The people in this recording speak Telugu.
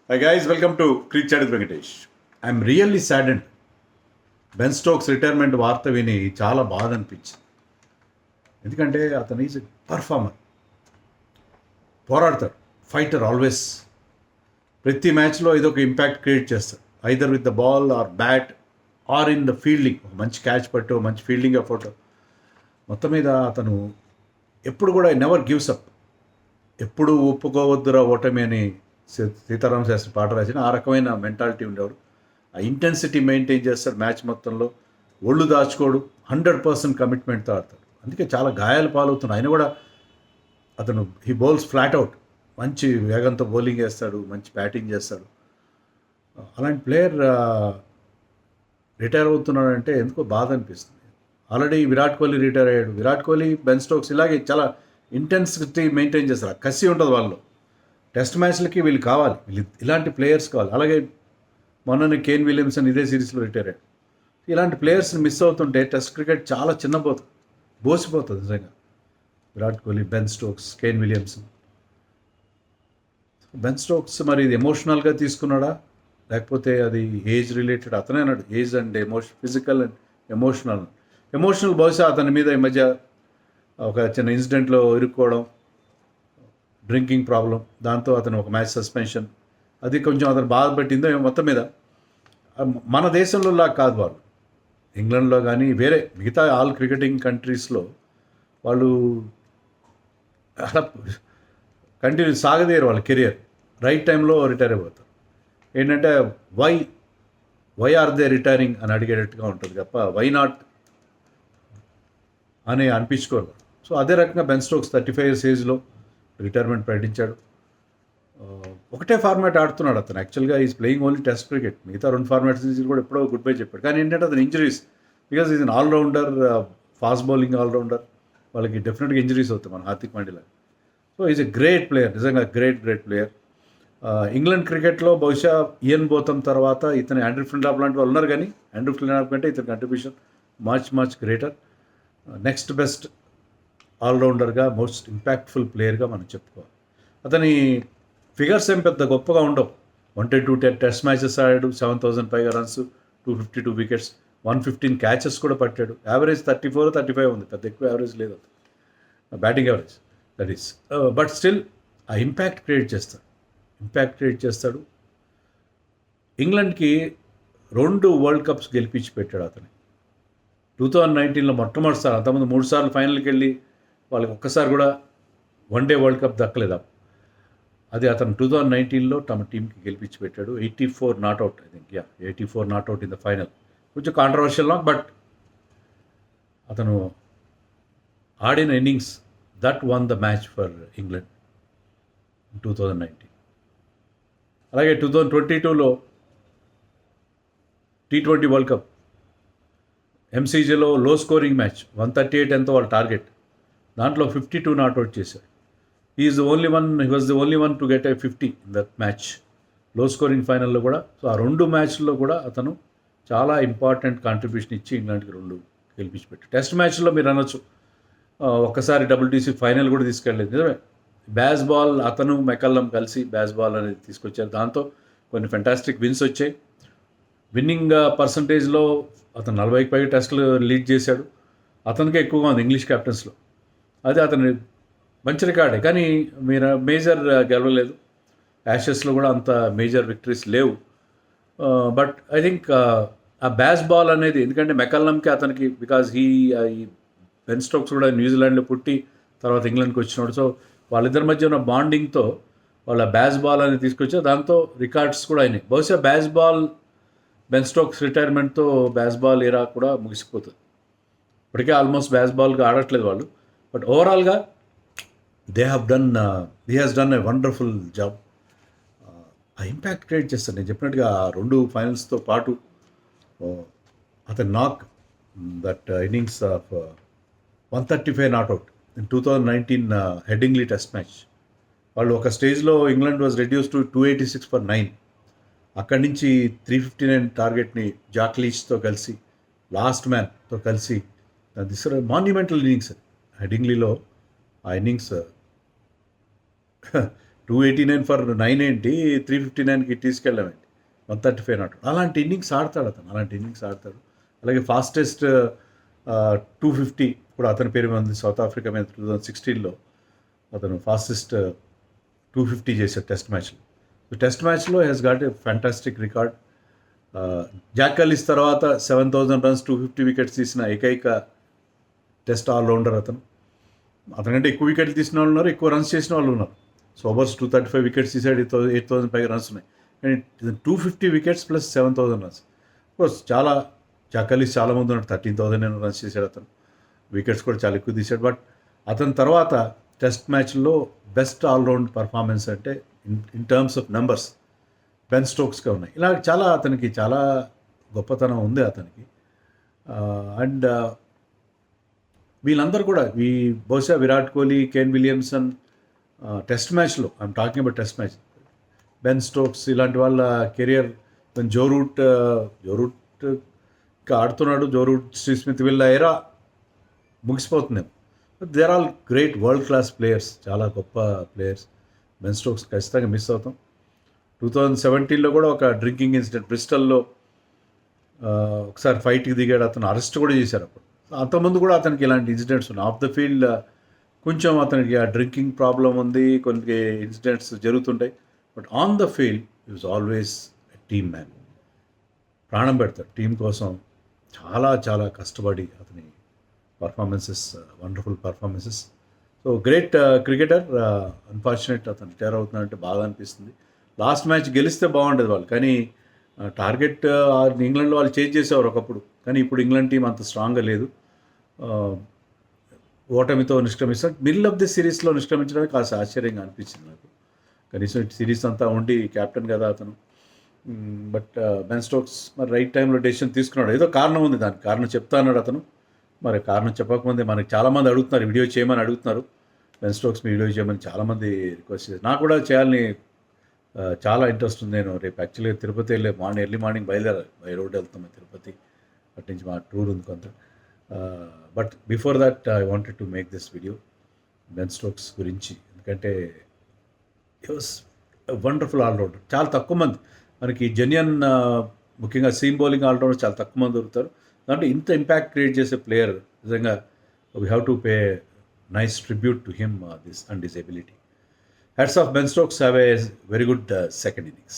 Hi guys, welcome to Creek Chadit Venkatesh. I'm really saddened. Ben Stokes retirement వార్త విని చాలా బాధ అనిపించింది. ఎందుకంటే అతను ఈజ్ పర్ఫార్మర్, పోరాడతాడు, ఫైటర్ ఆల్వేస్. ప్రతి మ్యాచ్లో ఏదో ఒక ఇంపాక్ట్ క్రియేట్ చేస్తాడు, either with the ball or bat or in the fielding. ఒక మంచి క్యాచ్ పట్టు, మంచి ఫీల్డింగ్ ఎఫర్ట్. మొత్తం మీద అతను ఎప్పుడు కూడా నెవర్ గివ్స్ అప్. ఎప్పుడు ఒప్పుకోవద్దురా ఓటమి అని సీతారామ శాస్త్రి పాట రాసిన ఆ రకమైన మెంటాలిటీ ఉండేవాడు. ఆ ఇంటెన్సిటీ మెయింటైన్ చేస్తాడు మ్యాచ్ మొత్తంలో, ఒళ్ళు దాచుకోడు, 100% కమిట్మెంట్తో ఆడతాడు. అందుకే చాలా గాయాలు పాలవుతున్నాడు. ఆయన కూడా అతను హీ బౌల్స్ ఫ్లాట్ అవుట్, మంచి వేగంతో బౌలింగ్ వేస్తాడు, మంచి బ్యాటింగ్ చేస్తాడు. అలాంటి ప్లేయర్ రిటైర్ అవుతున్నాడంటే ఎందుకో బాధ అనిపిస్తుంది. ఆల్రెడీ విరాట్ కోహ్లీ రిటైర్ అయ్యాడు. విరాట్ కోహ్లీ, బెన్ స్టోక్స్ ఇలాగే చాలా ఇంటెన్సిటీ మెయింటైన్ చేస్తారు. కసి ఉంటుంది వాళ్ళలో. టెస్ట్ మ్యాచ్లకి వీళ్ళు కావాలి, ఇలాంటి ప్లేయర్స్ కావాలి. అలాగే మొన్న కేన్ విలియమ్సన్ ఇదే సిరీస్లో రిటైర్ అయ్యాడు. ఇలాంటి ప్లేయర్స్ని మిస్ అవుతుంటే టెస్ట్ క్రికెట్ చాలా చిన్నపోతుంది, బోసిపోతుంది నిజంగా. Virat Kohli, Ben Stokes, Kane Williamson. Ben Stokes మరి ఇది ఎమోషనల్గా తీసుకున్నాడా, లేకపోతే అది ఏజ్ రిలేటెడ్? అతనే అన్నాడు age and physical and emotional బహుశా అతని మీద ఈ మధ్య ఒక చిన్న ఇన్సిడెంట్లో ఇరుక్కోవడం, డ్రింకింగ్ ప్రాబ్లం, దాంతో అతను ఒక మ్యాచ్ సస్పెన్షన్, అది కొంచెం అతను బాధ పెట్టిందో మొత్తం మీద. మన దేశంలో లాగా కాదు వాళ్ళు, ఇంగ్లాండ్లో కానీ వేరే మిగతా ఆల్ క్రికెటింగ్ కంట్రీస్లో వాళ్ళు అలా కంటిన్యూ సాగదేరు వాళ్ళ కెరియర్. రైట్ టైంలో రిటైర్ అయిపోతారు. ఏంటంటే వై ఆర్ దే రిటైరింగ్ అని అడిగేటట్టుగా ఉంటుంది తప్ప వై నాట్ అని అనిపించుకోరు. సో అదే రకంగా బెన్ స్టోక్స్ 35 years ఏజ్లో రిటైర్మెంట్ ప్రకటించాడు. ఒకటే ఫార్మాట్ ఆడుతున్నాడు అతను. యాక్చువల్గా is playing only test cricket. మిగతా 2 ఫార్మాట్స్ నుంచి కూడా ఎప్పుడో గుడ్ బై చెప్పాడు. కానీ ఏంటంటే అతను injuries, because is an allrounder, fast bowling allrounder. వాళ్ళకి డెఫినెట్గా ఇంజరీస్ అవుతాయి మన Hardik Pandya. So is a great player, నిజంగా గ్రేట్ ప్లేయర్. ఇంగ్లాండ్ క్రికెట్లో బహుశా ఇయన్ బోథమ్ తర్వాత ఇతను ఆండ్రూ ఫ్లిన్టాప్ లాంటి వాళ్ళు ఉన్నారు, కానీ ఆండ్రూ ఫ్లిన్టాప్ కంటే ఇతని contribution much greater. Next best ఆల్రౌండర్గా, మోస్ట్ ఇంపాక్ట్ఫుల్ ప్లేయర్గా మనం చెప్పుకోవాలి. అతని ఫిగర్స్ ఏం పెద్ద గొప్పగా ఉండవు. 122 టెస్ట్ మ్యాచెస్ ఆడాడు, 7,000 పైగా రన్స్, 252 వికెట్స్, 115 క్యాచెస్ కూడా పట్టాడు. యావరేజ్ 34-35 ఉంది, పెద్ద ఎక్కువ యావరేజ్ లేదు అది batting average, that is. But still ఆ ఇంపాక్ట్ క్రియేట్ చేస్తాడు. ఇంగ్లాండ్కి 2 వరల్డ్ కప్స్ గెలిపించి పెట్టాడు అతను. 2019లో మొట్టమొదటిసారి, అంతకుముందు 3 సార్లు ఫైనల్కి వెళ్ళి వాళ్ళకి ఒక్కసారి కూడా వన్డే వరల్డ్ కప్ దక్కలేదు. అది అతను 2019లో తమ టీంకి గెలిపించి పెట్టాడు. 84 not out, I think 84 not out in the final. కొంచెం కాంట్రవర్షియల్ నాట్, బట్ అతను ఆడిన innings that one the match for England in 2019. అలాగే 2022లో T20 వరల్డ్ కప్ ఎంసీజీలో లో స్కోరింగ్ మ్యాచ్, 138 ఎంతో వాళ్ళ టార్గెట్, దాంట్లో 52 నాట్అవుట్ చేశారు. He was the only one to get a 50 in that match, లో స్కోరింగ్ ఫైనల్లో కూడా. సో ఆ 2 మ్యాచ్ల్లో కూడా అతను చాలా ఇంపార్టెంట్ కాంట్రిబ్యూషన్ ఇచ్చి ఇంగ్లాండ్కి 2 గెలిపించి పెట్టాడు. టెస్ట్ మ్యాచ్లో మీరు అనొచ్చు ఒక్కసారి WTC ఫైనల్ కూడా తీసుకెళ్ళలేదు, నిజమే. బ్యాస్ బాల్, అతను మెకల్లం కలిసి బ్యాస్ బాల్ అనేది తీసుకొచ్చారు. దాంతో కొన్ని ఫెంటాస్టిక్ విన్స్ వచ్చాయి. విన్నింగ్ పర్సంటేజ్లో అతను 40కి పైగా టెస్టులు లీడ్ చేశాడు. అతనికే ఎక్కువగా ఉంది ఇంగ్లీష్ క్యాప్టెన్స్లో. అది అతని మంచి రికార్డే, కానీ మీరు మేజర్ గెలవలేదు. యాషెస్లో కూడా అంత మేజర్ విక్టరీస్ లేవు. బట్ ఐ థింక్ ఆ బ్యాస్ బాల్ అనేది, ఎందుకంటే మెకల్లంకి అతనికి, బికాజ్ బెన్ స్టోక్స్ కూడా న్యూజిలాండ్లో పుట్టి తర్వాత ఇంగ్లాండ్కి వచ్చినాడు. సో వాళ్ళిద్దరి మధ్య ఉన్న బాండింగ్తో వాళ్ళ బ్యాస్ బాల్ అనేది తీసుకొచ్చారు. దాంతో రికార్డ్స్ కూడా అయినాయి. బహుశా బ్యాస్ బాల్, బెన్ స్టోక్స్ రిటైర్మెంట్తో బ్యాస్ బాల్ ఏరా కూడా ముగిసిపోతుంది. ఇప్పటికే ఆల్మోస్ట్ బ్యాస్ బాల్గా ఆడట్లేదు వాళ్ళు. బట్ ఓవరాల్గా he has done a wonderful job. ఆ ఇంపాక్ట్ క్రియేట్ చేస్తాడు. నేను చెప్పినట్టుగా 2 ఫైనల్స్తో పాటు అతను that innings of 135 not out in 2019 Headingley test match. వాళ్ళు ఒక స్టేజ్లో England was reduce to 286 for 9. అక్కడి నుంచి 359 టార్గెట్ని జాక్ లీచ్తో కలిసి, లాస్ట్ మ్యాన్తో కలిసి, దిస్ మాన్యుమెంటల్ ఇన్నింగ్స్ హెడింగ్లీలో. ఆ ఇన్నింగ్స్ 289 ఫర్ 9 ఏంటి, 359కి తీసుకెళ్ళామండి, 135 నాట్. అలాంటి ఇన్నింగ్స్ ఆడతాడు అతను, అలాంటి ఇన్నింగ్స్ ఆడతాడు. అలాగే ఫాస్టెస్ట్ 250 కూడా అతని పేరు ఉంది, సౌత్ ఆఫ్రికా మీద 2016లో అతను ఫాస్టెస్ట్ 250 చేశాడు టెస్ట్ మ్యాచ్లో. టెస్ట్ మ్యాచ్లో he's got a fantastic record. Jacques Kallis తర్వాత 7,000 రన్స్ 250 వికెట్స్ తీసిన ఏకైక టెస్ట్ ఆల్రౌండర్ అతను. అతనికంటే ఎక్కువ వికెట్లు తీసిన వాళ్ళు ఉన్నారు, ఎక్కువ రన్స్ చేసిన వాళ్ళు ఉన్నారు. సో ఓవర్స్ 235 వికెట్స్ తీసాడు, 8,000 పైగా రన్స్ ఉన్నాయి. And 250 wickets plus 7,000 runs. Course చాలా జాక్ కాలిస్ చాలా మంది ఉన్నారు, 13,000 రన్స్ చేశాడు అతను. వికెట్స్ కూడా చాలా ఎక్కువ తీశాడు. బట్ అతని తర్వాత టెస్ట్ మ్యాచ్లో బెస్ట్ ఆల్రౌండ్ పర్ఫార్మెన్స్ అంటే in terms of numbers Ben స్టోక్స్గా ఉన్నాయి. ఇలా చాలా అతనికి చాలా గొప్పతనం ఉంది అతనికి. అండ్ వీళ్ళందరూ కూడా బహుశా Virat Kohli, Kane Williamson test మ్యాచ్లో, I'm talking about test match, Ben Stokes ఇలాంటి వాళ్ళ కెరియర్, జో రూట్ ఇంకా ఆడుతున్నాడు, జో రూట్, స్టీవ్ స్మిత్, వీళ్ళ ఎరా ముగిసిపోతుందేమో. They are all great world class players, చాలా గొప్ప ప్లేయర్స్. బెన్ స్టోక్స్ ఖచ్చితంగా మిస్ అవుతాం. 2017లో కూడా ఒక డ్రింకింగ్ ఇన్సిడెంట్ బ్రిస్టల్లో ఒకసారి ఫైట్కి దిగాడు, అతను అరెస్ట్ కూడా చేశారు అప్పుడు. అంతకుముందు కూడా అతనికి ఇలాంటి ఇన్సిడెంట్స్ ఉన్నాయి. ఆఫ్ ద ఫీల్డ్ కొంచెం అతనికి ఆ డ్రింకింగ్ ప్రాబ్లం ఉంది, కొన్ని ఇన్సిడెంట్స్ జరుగుతుంటాయి. But on the field he was always team man. ప్రాణం పెడతాడు టీం కోసం, చాలా చాలా కష్టపడి అతని performances, wonderful performances. So great cricketer. Unfortunate అతను రిటైర్ అవుతున్నాడంటే బాగా అనిపిస్తుంది. లాస్ట్ మ్యాచ్ గెలిస్తే బాగుండేది వాళ్ళు, కానీ టార్గెట్ ఇంగ్లాండ్లో వాళ్ళు చేంజ్ చేసేవారు ఒకప్పుడు, కానీ ఇప్పుడు ఇంగ్లాండ్ టీం అంత స్ట్రాంగ్గా లేదు. ఓటమితో నిష్క్రమిస్తాడు. మిడిల్ ఆఫ్ ది సిరీస్లో నిష్క్రమించడమే కాస్త ఆశ్చర్యంగా అనిపించింది నాకు. కనీసం సిరీస్ అంతా ఉండి క్యాప్టెన్ కదా అతను. బట్ బెన్ స్టోక్స్ మరి రైట్ టైంలో డెసిషన్ తీసుకున్నాడు. ఏదో కారణం ఉంది, దానికి కారణం చెప్తా అన్నాడు అతను. మరి కారణం చెప్పకముందే మనకి చాలామంది అడుగుతున్నారు, వీడియో చేయమని అడుగుతున్నారు. బెన్ స్టోక్స్ వీడియో చేయమని చాలామంది రిక్వెస్ట్ చేశారు. నాకు కూడా చేయాలని చాలా ఇంట్రెస్ట్ ఉంది. నేను రేపు యాక్చువల్గా తిరుపతి వెళ్ళే ఎర్లీ మార్నింగ్ బయలుదేరాలి, బై రోడ్ వెళ్తాం తిరుపతి, అటు నుంచి మా టూర్ ఉంది కొంత. But before that I wanted to make this video Ben Stokes గురించి, ఎందుకంటే ఇట్ వాస్ వండర్ఫుల్ ఆల్రౌండర్. చాలా తక్కువ మంది మనకి జెన్యున్, ముఖ్యంగా సీమ్ బౌలింగ్ ఆల్రౌండర్ చాలా తక్కువ మంది దొరుకుతారు. దాంట్లో ఇంత ఇంపాక్ట్ క్రియేట్ చేసే ప్లేయర్ నిజంగా we have to pay nice tribute to him and his ability. Hats off, Ben Stokes. Have a very good second innings.